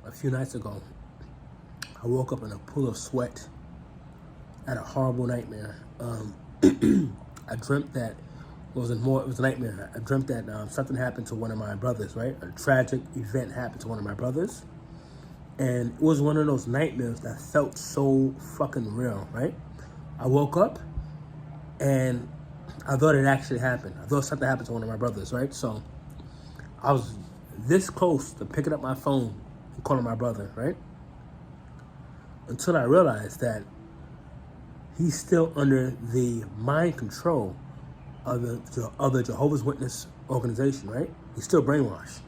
a few nights ago, I woke up in a pool of sweat. I had a horrible nightmare. I dreamt that it was a nightmare. I dreamt that something happened to one of my brothers, right? A tragic event happened to one of my brothers. And it was one of those nightmares that felt so fucking real, right? I woke up and I thought it actually happened. I thought something happened to one of my brothers, right? So I was this close to picking up my phone and calling my brother, right? Until I realized that he's still under the mind control of the Jehovah's Witness organization, right? He's still brainwashed.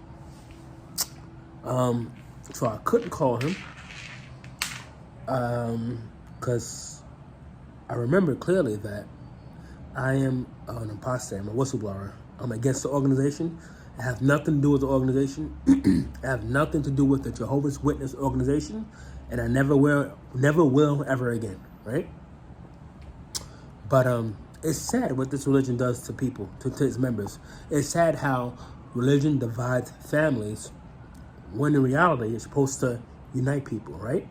So I couldn't call him because I remember clearly that I am an imposter. I'm a whistleblower. I'm against the organization. I have nothing to do with the organization. I have nothing to do with the Jehovah's Witness organization, and I never will ever again, right? But it's sad what this religion does to people, to its members. It's sad how religion divides families when in reality it's supposed to unite people, right?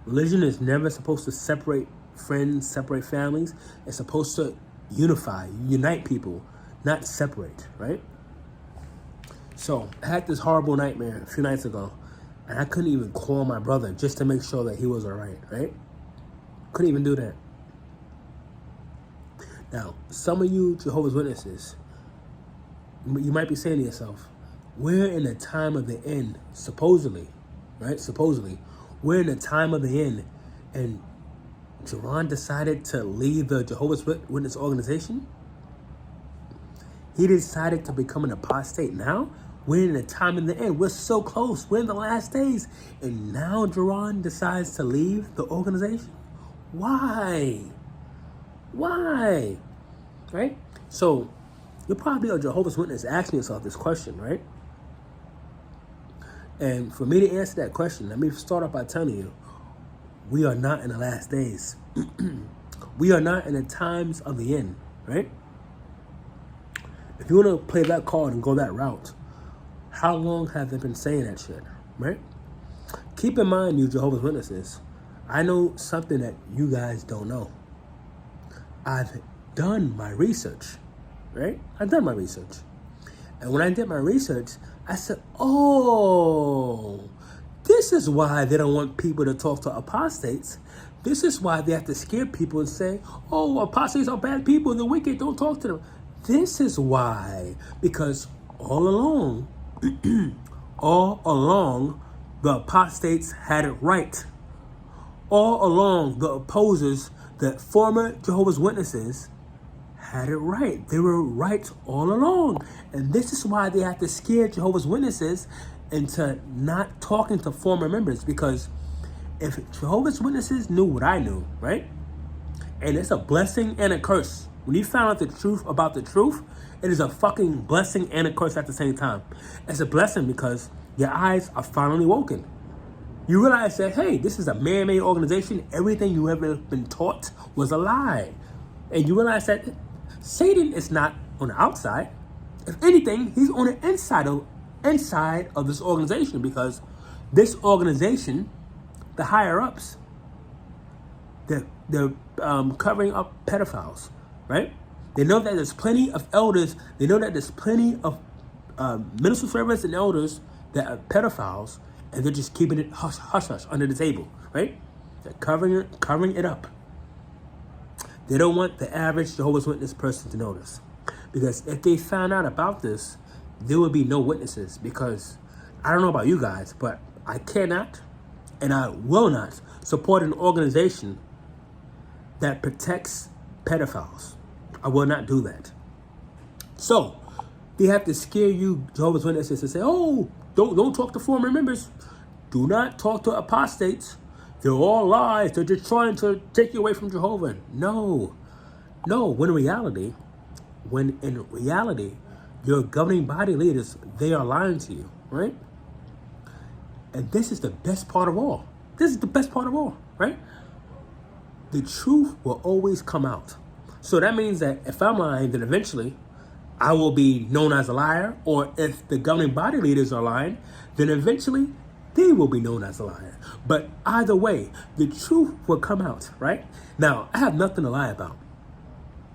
Religion is never supposed to separate friends, separate families. It's supposed to unite people, not separate, right? So I had this horrible nightmare a few nights ago, and I couldn't even call my brother just to make sure that he was all right, right? Couldn't even do that. Now, some of you Jehovah's Witnesses, you might be saying to yourself, we're in the time of the end, supposedly, right? Supposedly, we're in the time of the end, and Jerron decided to leave the Jehovah's Witness organization. He decided to become an apostate. Now, we're in the time of the end. We're so close. We're in the last days. And now Jerron decides to leave the organization. Why? Why? Right? So, you're probably a Jehovah's Witness asking yourself this question, right? And for me to answer that question, let me start off by telling you, we are not in the last days. We are not in the times of the end, right? If you want to play that card and go that route, how long have they been saying that shit, right? Keep in mind, you Jehovah's Witnesses, I know something that you guys don't know. I've done my research, right? I've done my research. And when I did my research, I said, oh, this is why they don't want people to talk to apostates. This is why they have to scare people and say, oh, apostates are bad people, they're wicked, don't talk to them. This is why, because all along, the apostates had it right. All along, the opposers, the former Jehovah's Witnesses, had it right. They were right all along. And this is why they have to scare Jehovah's Witnesses into not talking to former members. Because if Jehovah's Witnesses knew what I knew, right? And it's a blessing and a curse. When you found out the truth about the truth, it is a fucking blessing and a curse at the same time. It's a blessing because your eyes are finally woken. You realize that, hey, this is a man-made organization. Everything you ever been taught was a lie. And you realize that Satan is not on the outside. If anything, he's on the inside of this organization, because this organization, the higher-ups, they're covering up pedophiles, right? They know that there's plenty of elders. They know that there's plenty of minister servants and elders that are pedophiles, and they're just keeping it hush under the table, right? They're covering it up. They don't want the average Jehovah's Witness person to know this. Because if they found out about this, there would be no witnesses. Because I don't know about you guys, but I cannot and I will not support an organization that protects pedophiles. I will not do that. So they have to scare you Jehovah's Witnesses to say, oh, don't talk to former members. Do not talk to apostates. They're all lies. They're just trying to take you away from Jehovah. No. When in reality, your governing body leaders, they are lying to you, right? And this is the best part of all. Right? The truth will always come out. So that means that if I'm lying, then eventually I will be known as a liar, or if the governing body leaders are lying, then eventually they will be known as a liar. But either way, the truth will come out, right? Now, I have nothing to lie about.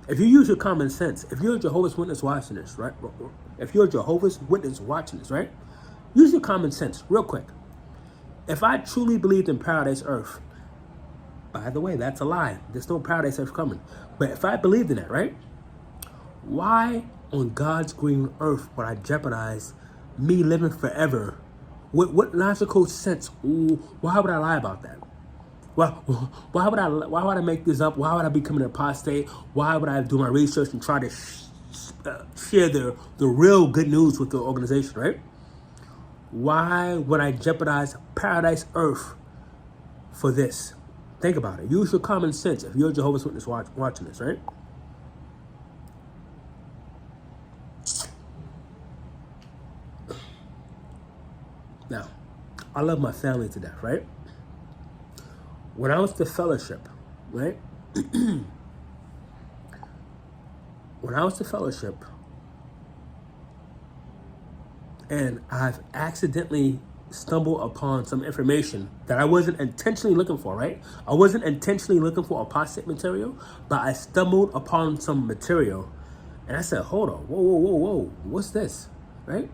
If you use your common sense, if you're a Jehovah's Witness watching this, right? If you're a Jehovah's Witness watching this, right? Use your common sense real quick. If I truly believed in paradise earth, by the way, that's a lie. There's no paradise earth coming. But if I believed in that, right? Why on God's green earth would I jeopardize me living forever? What logical sense? Why would I lie about that? Why would I make this up? Why would I become an apostate? Why would I do my research and try to share the real good news with the organization, right? Why would I jeopardize paradise earth for this? Think about it. Use your common sense if you're a Jehovah's Witness watching this, right? Now, I love my family to death, right? When I was to fellowship, right? When I was to fellowship, and I've accidentally stumbled upon some information that I wasn't intentionally looking for, right? I wasn't intentionally looking for apostate material, but I stumbled upon some material, and I said, hold on, whoa, what's this, right?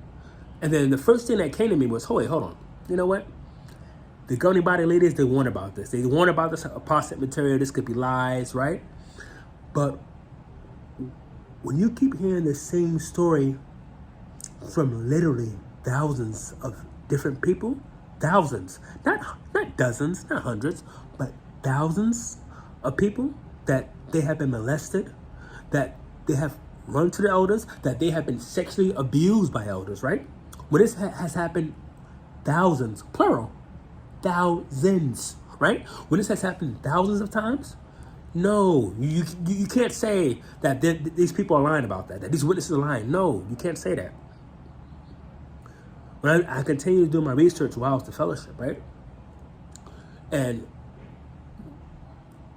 And then the first thing that came to me was, hold on, you know what? The governing body leaders, they warn about this. They warn about this apostate material. This could be lies, right? But when you keep hearing the same story from literally thousands of different people, thousands, not dozens, not hundreds, but thousands of people that they have been molested, that they have run to the elders, that they have been sexually abused by elders, right? When this has happened, thousands, plural, thousands, right? When this has happened thousands of times, no, you can't say that these people are lying about that these witnesses are lying. No, you can't say that. When I continued to do my research while I was the fellowship, right? And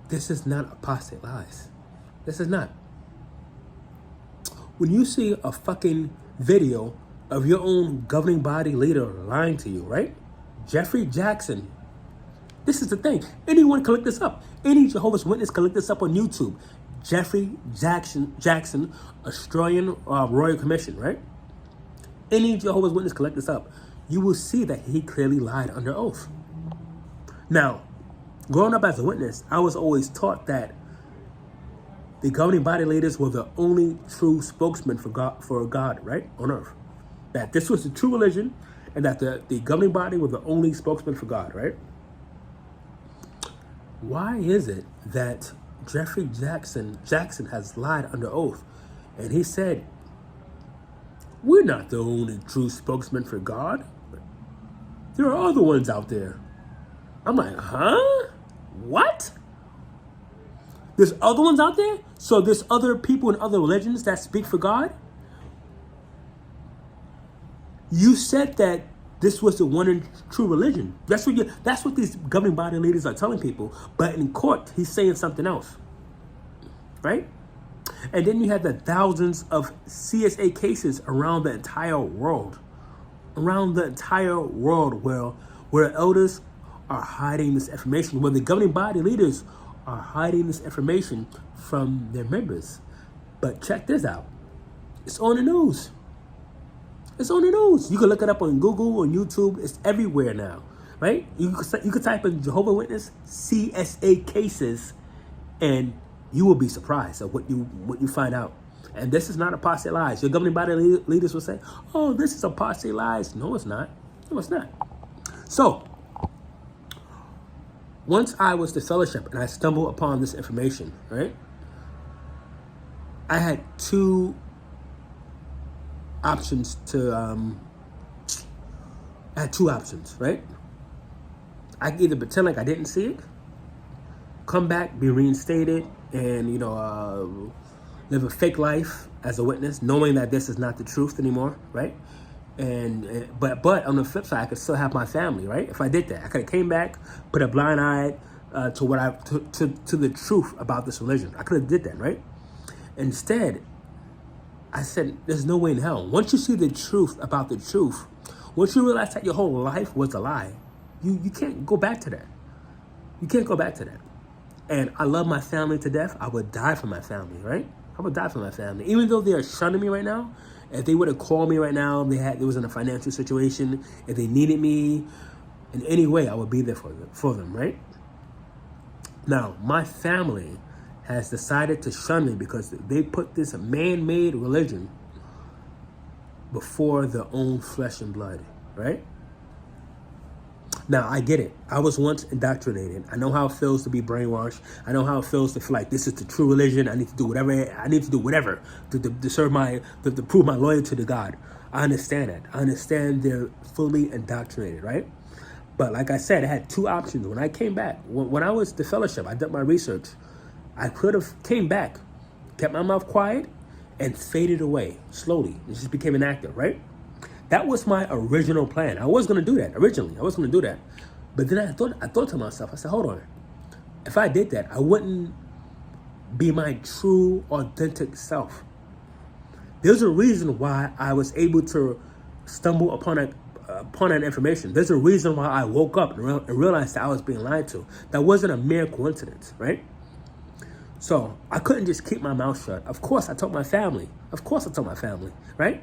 this is not apostate lies. This is not. When you see a fucking video of your own governing body leader lying to you, right? Jeffrey Jackson. This is the thing. Anyone can look this up. Any Jehovah's Witness can look this up on YouTube. Jeffrey Jackson, Australian Royal Commission, right? Any Jehovah's Witness can look this up. You will see that he clearly lied under oath. Now, growing up as a witness, I was always taught that the governing body leaders were the only true spokesman for God, right, on earth. That this was the true religion, and that the governing body were the only spokesman for God, right? Why is it that Jeffrey Jackson has lied under oath? And he said, we're not the only true spokesman for God. There are other ones out there. I'm like, huh? What? There's other ones out there? So there's other people in other religions that speak for God? You said that this was the one and true religion. That's what these governing body leaders are telling people. But in court, he's saying something else. Right? And then you have the thousands of CSA cases around the entire world. Around the entire world where elders are hiding this information, where the governing body leaders are hiding this information from their members. But check this out. It's on the news. It's on the news. You can look it up on Google or YouTube. It's everywhere now, right? You could type in Jehovah's Witness CSA cases, and you will be surprised at what you find out. And this is not apostate lies. Your governing body leaders will say, "Oh, this is apostate lies." No, it's not. No, it's not. So, once I was to fellowship and I stumbled upon this information, right? I had two options right? I could either pretend like I didn't see it, come back, be reinstated, and live a fake life as a witness, knowing that this is not the truth anymore, right? But on the flip side, I could still have my family, right? If I did that, I could have came back, put a blind eye to the truth about this religion. I could have did that, right? Instead, I said, there's no way in hell. Once you see the truth about the truth, once you realize that your whole life was a lie, you can't go back to that. You can't go back to that. And I love my family to death. I would die for my family, right? I would die for my family. Even though they are shunning me right now, if they would have called me right now, they was in a financial situation, if they needed me in any way, I would be there for them, right? Now, my family has decided to shun me because they put this man-made religion before their own flesh and blood, right? Now, I get it. I was once indoctrinated. I know how it feels to be brainwashed. I know how it feels to feel like this is the true religion. I need to do whatever. I need to do whatever to serve to prove my loyalty to God. I understand that. I understand they're fully indoctrinated, right? But like I said, I had two options. When I came back, when I was the fellowship, I did my research. I could have came back, kept my mouth quiet, and faded away slowly. It just became inactive, right? That was my original plan. I was going to do that originally. I was going to do that. But then I thought to myself, I said, hold on. If I did that, I wouldn't be my true, authentic self. There's a reason why I was able to stumble upon that information. There's a reason why I woke up and realized that I was being lied to. That wasn't a mere coincidence, right? So I couldn't just keep my mouth shut. Of course, I told my family. Right?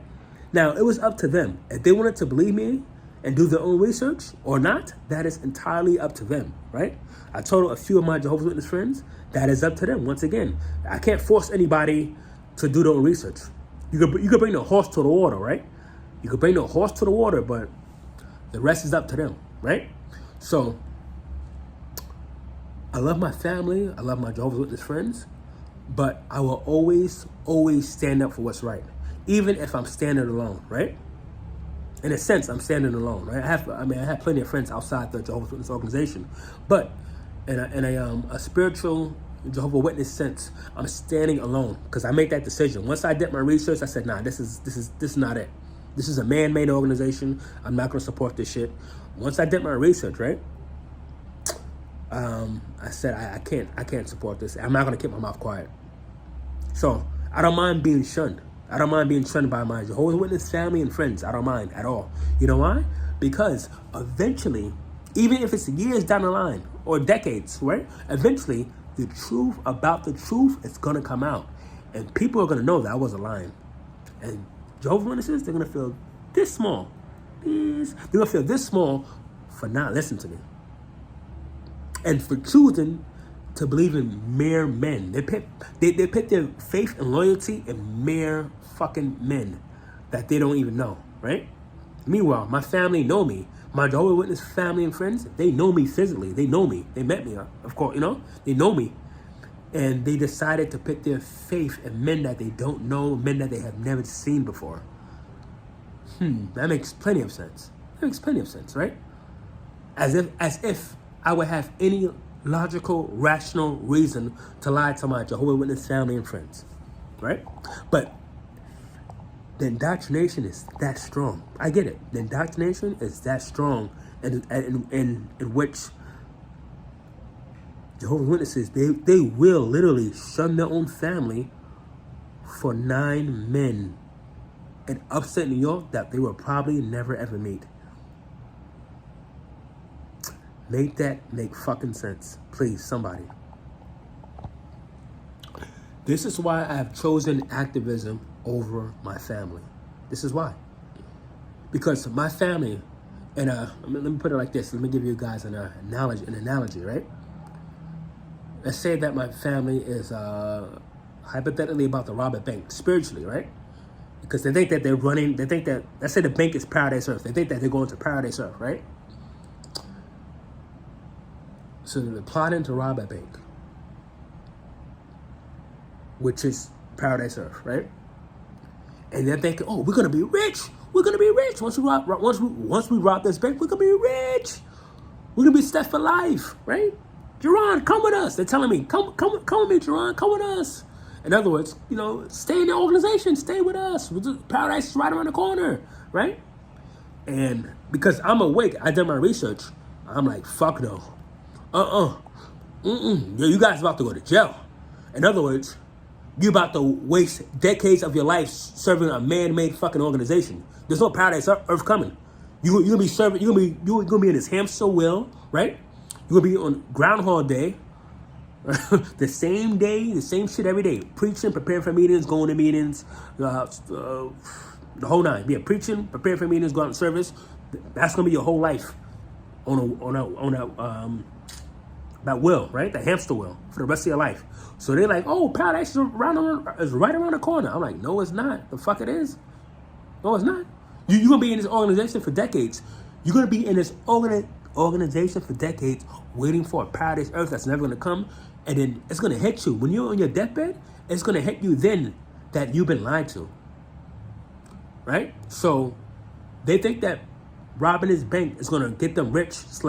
Now, it was up to them. If they wanted to believe me and do their own research or not, that is entirely up to them, right? I told a few of my Jehovah's Witness friends, that is up to them. Once again, I can't force anybody to do their own research. You could bring the horse to the water, right? You could bring the horse to the water, but the rest is up to them, right? So, I love my family. I love my Jehovah's Witness friends, but I will always stand up for what's right. Even if I'm standing alone, right? In a sense, I'm standing alone, right? I have plenty of friends outside the Jehovah's Witness organization, but in a spiritual Jehovah's Witness sense, I'm standing alone because I made that decision. Once I did my research, I said, nah, this is not it. This is a man-made organization. I'm not gonna support this shit. Once I did my research, right? I said I can't support this. I'm not gonna keep my mouth quiet. So I don't mind being shunned. I don't mind being shunned by my Jehovah's Witness family and friends. I don't mind at all. You know why? Because eventually, even if it's years down the line or decades, right? Eventually, the truth about the truth is gonna come out, and people are gonna know that I wasn't lying. And Jehovah's Witnesses, they're gonna feel this small. They're gonna feel this small for not listening to me, and for choosing to believe in mere men. They put their faith and loyalty in mere fucking men that they don't even know, right? Meanwhile, my family know me. My Jehovah's Witness family and friends, they know me physically. They know me. They met me, of course, you know? They know me. And they decided to put their faith in men that they don't know, men that they have never seen before. That makes plenty of sense. That makes plenty of sense, right? As if I would have any logical, rational reason to lie to my Jehovah's Witness family and friends, right? But the indoctrination is that strong. I get it. The indoctrination is that strong, in which Jehovah's Witnesses, they will literally shun their own family for 9 men in upstate New York that they will probably never ever meet. Make that make fucking sense. Please, somebody. This is why I have chosen activism over my family. This is why. Because my family, and let me put it like this. Let me give you guys an analogy, right? Let's say that my family is hypothetically about to rob a bank, spiritually, right? Because they think that let's say the bank is Paradise Earth. They think that they're going to Paradise Earth, right? So they're plotting to rob a bank, which is Paradise Earth, right? And they're thinking, oh, we're gonna be rich. We're gonna be rich once we rob this bank. We're gonna be rich. We're gonna be set for life, right? Jerron, come with us. They're telling me, come with me, Jerron. Come with us. In other words, stay in the organization. Stay with us. Paradise is right around the corner, right? And because I'm awake, I did my research. I'm like, fuck no. You guys about to go to jail. In other words, You about to waste decades of your life serving a man-made fucking organization. There's no paradise earth coming. You're gonna be serving. You're gonna be in this hamster wheel, right? You're gonna be on Groundhog Day, the same day, the same shit every day. Preaching, preparing for meetings, going to meetings, the whole nine. Yeah, preaching, preparing for meetings, going to service. That's gonna be your whole life on that wheel, right? The hamster wheel for the rest of your life. So they're like, oh, paradise is right around the corner. I'm like, no, it's not. The fuck it is. No, it's not. You're going to be in this organization for decades. You're going to be in this organization for decades waiting for a paradise earth that's never going to come. And then it's going to hit you. When you're on your deathbed, it's going to hit you then that you've been lied to. Right? So they think that robbing this bank is going to get them rich /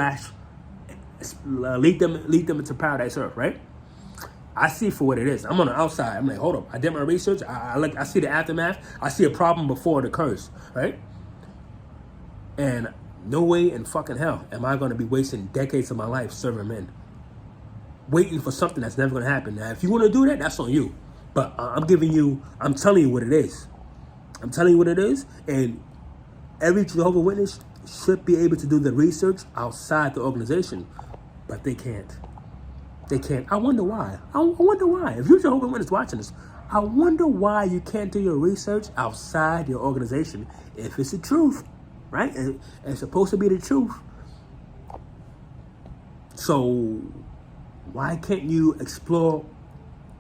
lead them into paradise earth, right? I see for what it is. I'm on the outside. I'm like, hold up. I did my research. I see the aftermath. I see a problem before it occurs, right? And no way in fucking hell am I going to be wasting decades of my life serving men, waiting for something that's never going to happen. Now, if you want to do that, that's on you. But I'm telling you what it is. I'm telling you what it is. And every Jehovah's Witness should be able to do the research outside the organization. But they can't. They can't. I wonder why. I wonder why. If you're Jehovah's Witness watching this, I wonder why you can't do your research outside your organization if it's the truth, right? It's supposed to be the truth. So why can't you explore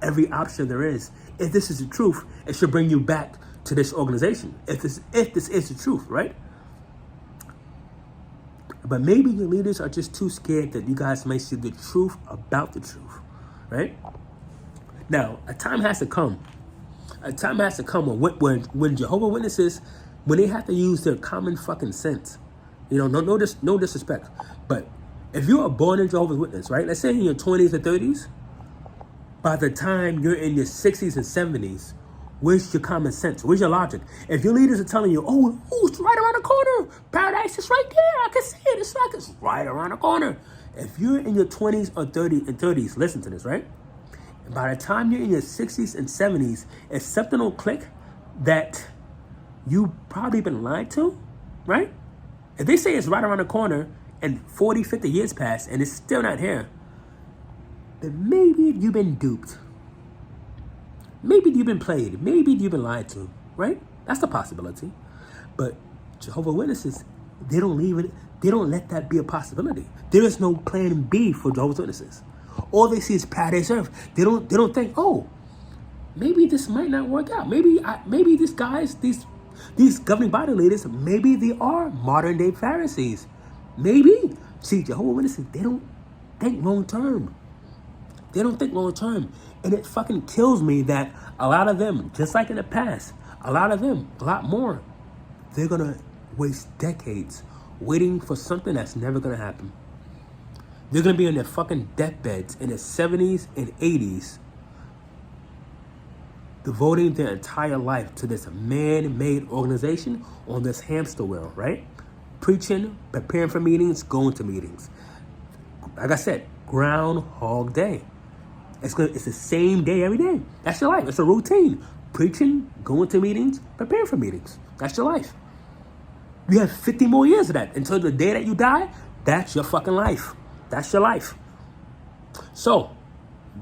every option there is? If this is the truth, it should bring you back to this organization. If this is the truth, right? But maybe your leaders are just too scared that you guys may see the truth about the truth, right? Now, a time has to come. A time has to come when Jehovah's Witnesses, when they have to use their common fucking sense. You know, no disrespect. But if you're a born in Jehovah's Witness, right? Let's say in your 20s or 30s, by the time you're in your 60s and 70s, where's your common sense? Where's your logic? If your leaders are telling you, oh, it's right around the corner. Paradise is right there. I can see it. It's right around the corner. If you're in your 20s or 30s, listen to this, right? And by the time you're in your 60s and 70s, if something will click that you probably been lied to, right? If they say it's right around the corner and 40, 50 years pass and it's still not here, then maybe you've been duped. Maybe you've been played. Maybe you've been lied to, right? That's a possibility. But Jehovah's Witnesses, they don't leave it. They don't let that be a possibility. There is no plan B for Jehovah's Witnesses. All they see is paradise earth. They don't think, oh, maybe this might not work out. Maybe these guys, these governing body leaders, maybe they are modern day Pharisees. Maybe. See, Jehovah's Witnesses, they don't think long term. They don't think long term. And it fucking kills me that a lot of them, just like in the past, a lot more, they're going to waste decades waiting for something that's never going to happen. They're going to be on their fucking deathbeds in their 70s and 80s, devoting their entire life to this man-made organization on this hamster wheel, right? Preaching, preparing for meetings, going to meetings. Like I said, Groundhog Day. It's the same day every day. That's your life. It's a routine. Preaching, going to meetings, preparing for meetings. That's your life. You have 50 more years of that. Until the day that you die, that's your fucking life. That's your life. So,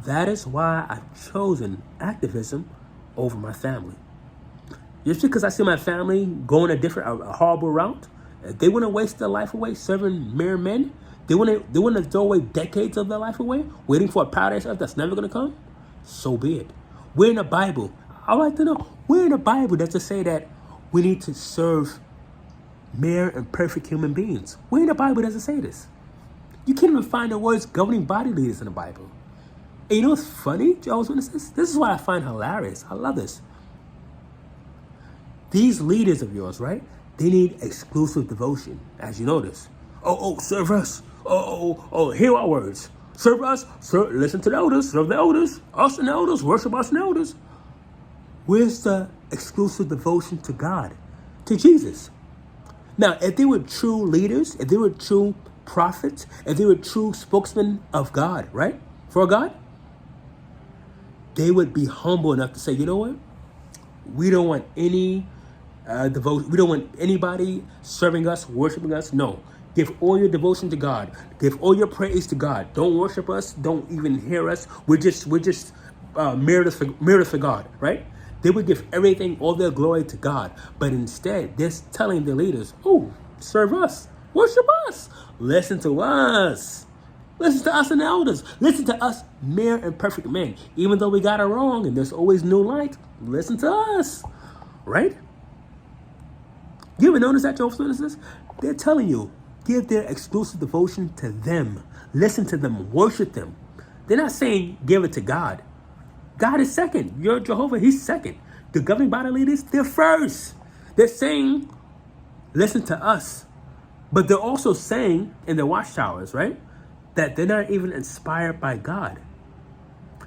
that is why I've chosen activism over my family. Just because I see my family going a horrible route, they want to waste their life away serving mere men. They want to throw away decades of their life away, waiting for a paradise earth that's never going to come. So be it. We're in the Bible. I'd like to know, where in the Bible does it say that we need to serve mere and perfect human beings? Where in the Bible does it say this? You can't even find the words governing body leaders in the Bible. And you know what's funny, Jehovah's Witnesses? This is what I find hilarious. I love this. These leaders of yours, right? They need exclusive devotion, as you notice. Oh, serve us. Oh, hear our words. Serve us. Listen to the elders. Serve the elders. Us and the elders. Worship us and the elders. Where's the exclusive devotion to God? To Jesus. Now, if they were true leaders, if they were true prophets, if they were true spokesmen of God, right? For God, they would be humble enough to say, you know what? We don't want any devotion. We don't want anybody serving us, worshiping us. No. Give all your devotion to God. Give all your praise to God. Don't worship us. Don't even hear us. We're just mirrors for God, right? They would give everything, all their glory to God. But instead, they're telling their leaders, oh, serve us. Worship us. Listen to us. Listen to us and the elders. Listen to us, mere and perfect men. Even though we got it wrong and there's always new light, listen to us, right? You ever notice that, Jehovah's Witnesses? They're telling you, give their exclusive devotion to them. Listen to them. Worship them. They're not saying give it to God. God is second. You're Jehovah. He's second. The governing body leaders, they're first. They're saying, listen to us. But they're also saying in their watchtowers, right, that they're not even inspired by God.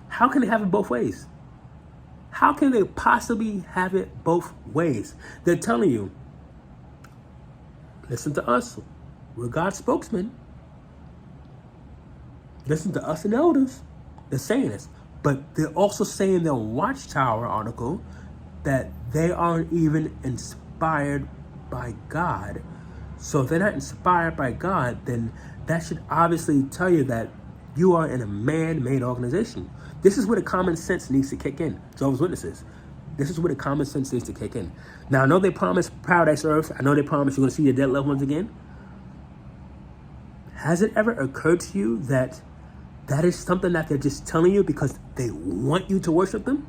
How can they have it both ways? How can they possibly have it both ways? They're telling you, listen to us. We're God's spokesman. Listen to us and elders. They're saying this. But they're also saying in their Watchtower article that they aren't even inspired by God. So if they're not inspired by God, then that should obviously tell you that you are in a man-made organization. This is where the common sense needs to kick in, Jehovah's Witnesses. This is where the common sense needs to kick in. Now, I know they promised paradise earth. I know they promised you're going to see your dead loved ones again. Has it ever occurred to you that that is something that they're just telling you because they want you to worship them?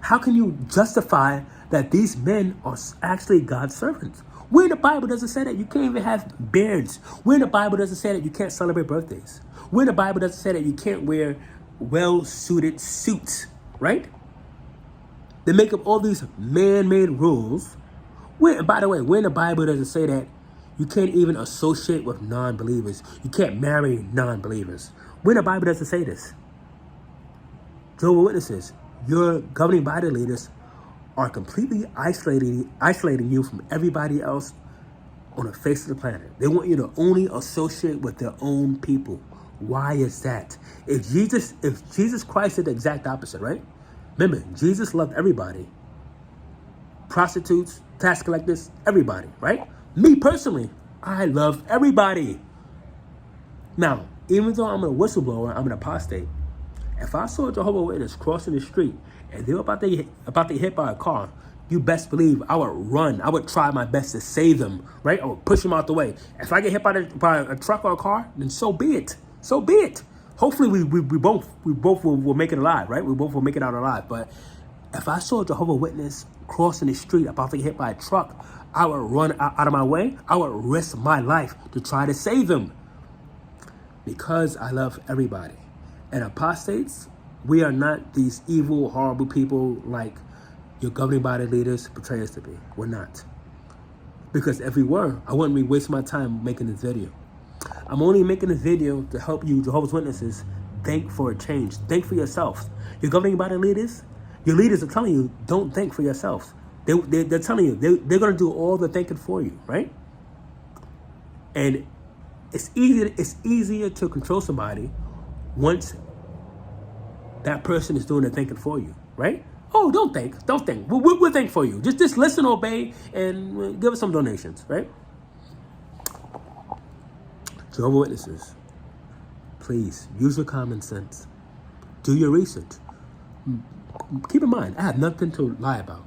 How can you justify that these men are actually God's servants? Where in the Bible does it say that you can't even have beards? Where in the Bible does it say that you can't celebrate birthdays? Where in the Bible does it say that you can't wear well-suited suits, right? They make up all these man-made rules. By the way, where in the Bible does it say that you can't even associate with non-believers? You can't marry non-believers. Where in the Bible does it say this? Jehovah's Witnesses, your governing body leaders are completely isolating you from everybody else on the face of the planet. They want you to only associate with their own people. Why is that? If Jesus Christ did the exact opposite, right? Remember, Jesus loved everybody. Prostitutes, tax collectors, everybody, right? Me personally, I love everybody. Now, even though I'm a whistleblower, I'm an apostate. If I saw a Jehovah's Witness crossing the street and they were about to get hit by a car, you best believe I would run. I would try my best to save them, right? I would push them out the way. If I get hit by a truck or a car, then so be it. So be it. Hopefully we both will make it alive, right? We both will make it out alive. But if I saw a Jehovah's Witness crossing the street about to get hit by a truck, I would run out of my way. I would risk my life to try to save him because I love everybody. And apostates, we are not these evil, horrible people like your governing body leaders portray us to be. We're not. Because if we were, I wouldn't be wasting my time making this video. I'm only making this video to help you, Jehovah's Witnesses, think for a change. Think for yourself. Your governing body leaders, your leaders are telling you, don't think for yourself. They're telling you, they're going to do all the thinking for you, right? And it's easier to control somebody once that person is doing the thinking for you, right? Oh, don't think. We'll think for you. Just listen, obey, and give us some donations, right? Jehovah's Witnesses, please use your common sense. Do your research. Keep in mind, I have nothing to lie about.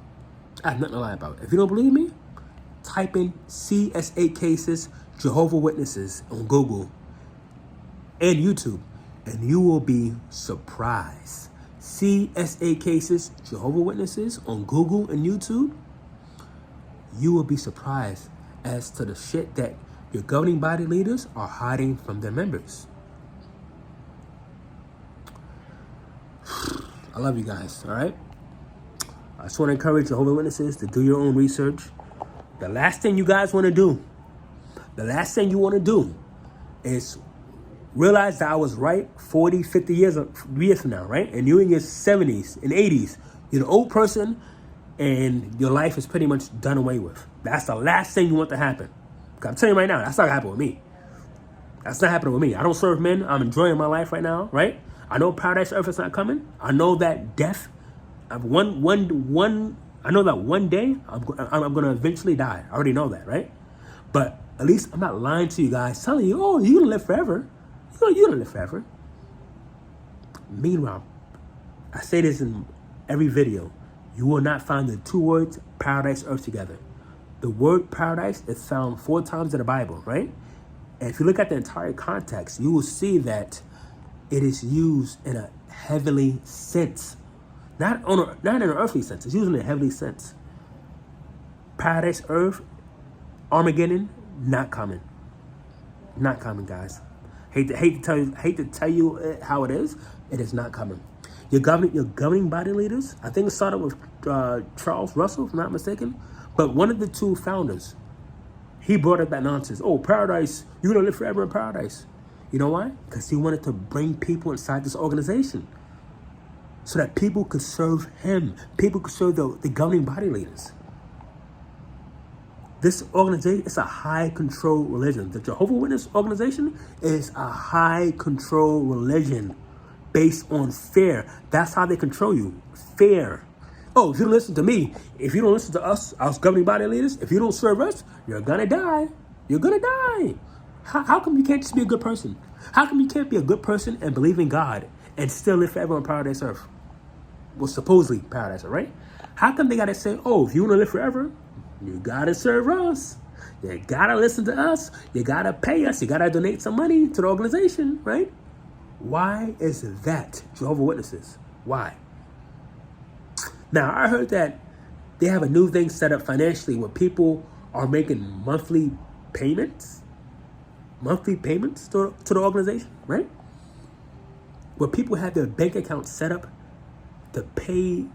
If you don't believe me, type in CS8 cases, Jehovah's Witnesses on Google and YouTube, and you will be surprised. CS8 cases, Jehovah's Witnesses on Google and YouTube, you will be surprised as to the shit that your governing body leaders are hiding from their members. I love you guys, all right? I just want to encourage Jehovah's Witnesses to do your own research. The last thing you guys want to do, is realize that I was right 40, 50 years from now, right? And you're in your 70s and 80s. You're an old person and your life is pretty much done away with. That's the last thing you want to happen. I'm telling you right now, that's not happening with me. That's not happening with me. I don't serve men. I'm enjoying my life right now, right? I know paradise earth is not coming. I know that death, I know that one day I'm going to eventually die. I already know that, right? But at least I'm not lying to you guys, telling you, oh, you're going to live forever. You're going to live forever. Meanwhile, I say this in every video, you will not find the two words paradise, earth together. The word paradise is found 4 times in the Bible, right? And if you look at the entire context, you will see that it is used in a heavenly sense. Not in an earthly sense. It's used in a heavenly sense. Paradise, earth, Armageddon, not coming. Not coming, guys. Hate to tell you how it is. It is not coming. Your governing body leaders, I think it started with Charles Russell, if I'm not mistaken. But one of the 2 founders, he brought up that nonsense. Oh, paradise, you're going to live forever in paradise. You know why? Because he wanted to bring people inside this organization so that people could serve him. People could serve the governing body leaders. This organization is a high control religion. The Jehovah's Witness organization is a high control religion based on fear. That's how they control you. Fear. Oh, if you don't listen to me, if you don't listen to us governing body leaders, if you don't serve us, you're going to die. You're going to die. How come you can't just be a good person? How come you can't be a good person and believe in God and still live forever on paradise earth? Well, supposedly paradise earth, right? How come they got to say, oh, if you want to live forever, you got to serve us. You got to listen to us. You got to pay us. You got to donate some money to the organization, right? Why is that, Jehovah's Witnesses? Why? Now, I heard that they have a new thing set up financially where people are making monthly payments to the organization, right? Where people have their bank accounts set up to pay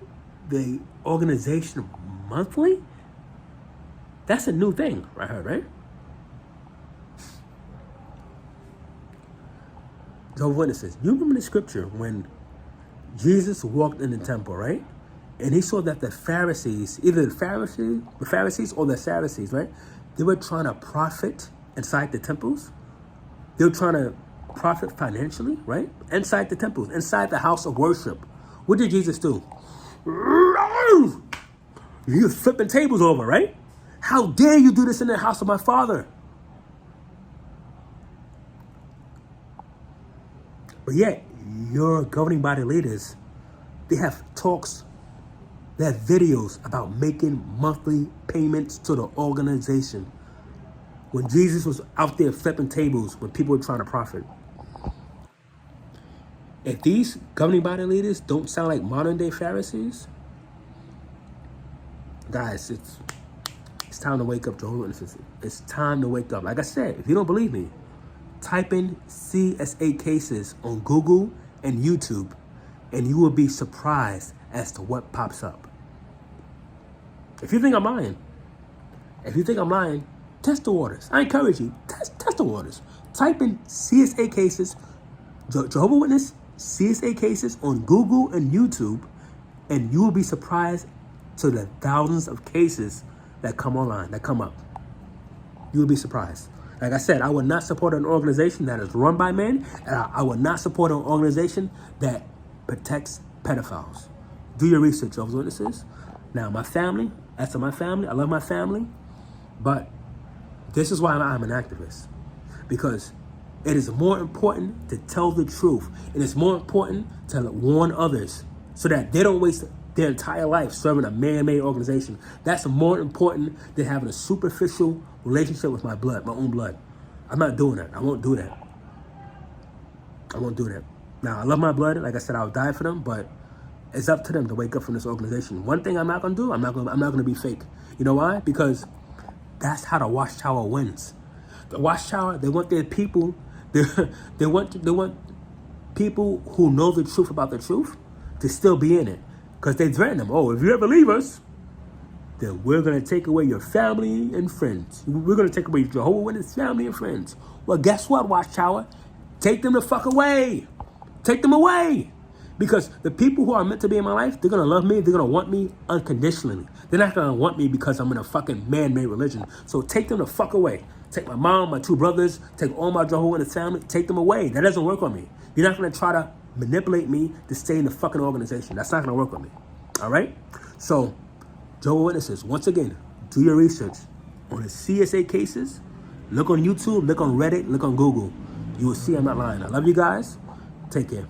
the organization monthly. That's a new thing, I heard, right? Jehovah's Witnesses, you remember the scripture when Jesus walked in the temple, right? And he saw that the Pharisees, either the Pharisees or the Sadducees, right? They were trying to profit inside the temples. They were trying to profit financially, right? Inside the temples, inside the house of worship. What did Jesus do? He was flipping tables over, right? How dare you do this in the house of my Father? But yet, your governing body leaders, they have talks, they have videos about making monthly payments to the organization. When Jesus was out there flipping tables, when people were trying to profit. If these governing body leaders don't sound like modern day Pharisees, guys, it's time to wake up, Jehovah's Witnesses. It's time to wake up. Like I said, if you don't believe me, type in CSA cases on Google and YouTube, and you will be surprised as to what pops up. If you think I'm lying, test the waters. I encourage you, test the waters. Type in CSA cases, Jehovah's Witness CSA cases on Google and YouTube, and you will be surprised to the thousands of cases that come online, that come up. You will be surprised. Like I said, I would not support an organization that is run by men, and I would not support an organization that protects pedophiles. Do your research, Jehovah's Witnesses. Now, my family, as to my family, I love my family, but this is why I'm an activist. Because it is more important to tell the truth. It is more important to warn others so that they don't waste their entire life serving a man-made organization. That's more important than having a superficial relationship with my blood, my own blood. I'm not doing that. I won't do that. I won't do that. Now, I love my blood. Like I said, I'll die for them, but it's up to them to wake up from this organization. One thing I'm not going to do, I'm not going to be fake. You know why? Because that's how the Watchtower wins. The Watchtower, they want their people, they want people who know the truth about the truth to still be in it. Because they threaten them. Oh, if you ever leave us, then we're going to take away your family and friends. We're going to take away your Jehovah's Witness family and friends. Well, guess what, Watchtower? Take them the fuck away. Take them away. Because the people who are meant to be in my life, they're going to love me. They're going to want me unconditionally. They're not going to want me because I'm in a fucking man-made religion. So take them the fuck away. Take my mom, my 2 brothers, take all my Jehovah's Witness family, take them away. That doesn't work on me. You're not going to try to manipulate me to stay in the fucking organization. That's not going to work with me. All right? So, Jehovah's Witnesses, once again, do your research on the CSA cases. Look on YouTube, look on Reddit, look on Google. You will see I'm not lying. I love you guys. Take care.